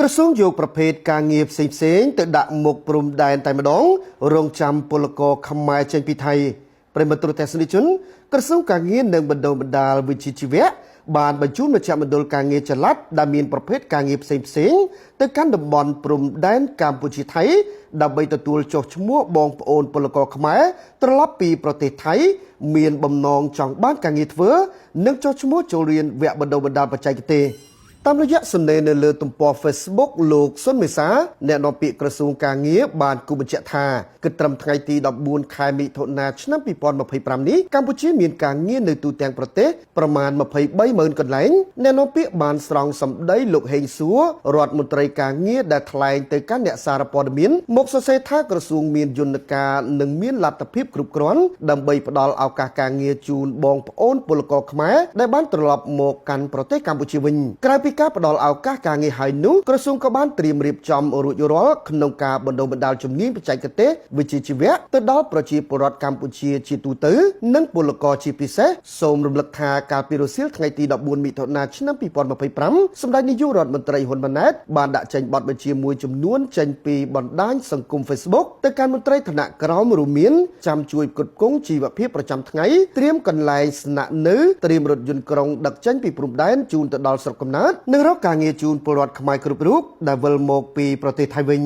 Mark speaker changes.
Speaker 1: ក្រសួងយកប្រភេទការងារផ្សេងៗទៅដាក់មុខព្រំដែនតែម្ដងរងចាំពលករខ្មែរចេញពីថៃប្រិមត្តទស្សនិកជនក្រសួងការងារនិងបណ្ដុំបណ្ដាលវិជ្ជាជីវៈបានបញ្ជូនមជ្ឈមណ្ឌលការងារចល័តដែលមានប្រភេទការងារផ្សេងៗទៅកាន់តំបន់ព្រំដែនកម្ពុជាថៃដើម្បីទទួលចុះឈ្មោះបងប្អូនពលករខ្មែរត្រឡប់ពីប្រទេសថៃមានបំណងចង់បានការងារធ្វើនិងចុះឈ្មោះចូលរៀនវគ្គបណ្ដុំបណ្ដាលបច្ចេកទេសតាមរយៈសំណេរនៅលើទំព័រ Facebook លោកសុនមេសាអ្នកនាំពាក្យក្រសួងការងារបានគូបញ្ជាក់ថាគិតត្រឹមថ្ងៃទី14ខែមិថុនាឆ្នាំ2025នេះកម្ពុជាមានការងារនៅទូទាំងប្រទេសប្រមាណ230000កន្លែងអ្នកនាំពាក្យបានស្រង់សម្ដីលោកហេងសួររដ្ឋមន្ត្រីការងារដែលថ្លែងទៅកាន់អ្នកសារព័ត៌មានមកសរសេរថាក្រសួងមានយន្តការនិងមានលទ្ធភាពគ្រប់គ្រាន់ដើម្បីផ្ដល់ឱកាសការងារជូនបងប្អូនពលករខ្មែរដែលបានត្រឡប់មកកាន់ប្រទេសកម្ពុជាវិញក្រៅពីការផ្ដល់ឱកាសការងារហើយនោះក្រសួងក៏បានត្រៀមរៀបចំរួចរាល់ក្នុងការបណ្ដុំបណ្ដាលជំនាញបច្ចេកទេសវិជ្ជាជីវៈទៅដល់ប្រជាពលរដ្ឋកម្ពុជាជាទូទៅនិងពលករជាពិសេសសូមរំលឹកថាកាលពីរសៀលថ្ងៃទី14មិថុនាឆ្នាំ2025សម្ដេចនាយករដ្ឋមន្ត្រីហ៊ុនម៉ាណែតបានដាក់ចេញបទបញ្ជាមួយចំនួនចេញពីបណ្ដាញសង្គម Facebook ទៅកាន់មន្ត្រីឋានៈក្រោមរួមមានចាំជួយផ្គត់ផ្គង់ជីវភាពប្រចាំថ្ងៃត្រៀមកន្លែងស្នាក់នៅត្រៀមរថយន្តក្រុងដឹកចេញពីព្រំដែនជូនទៅដល់ស្រុកកំណើតនិងរកការងារជូនពលរដ្ឋខ្មែរគ្រប់រូបដែលវិលមកពីប្រទេសថៃវិញ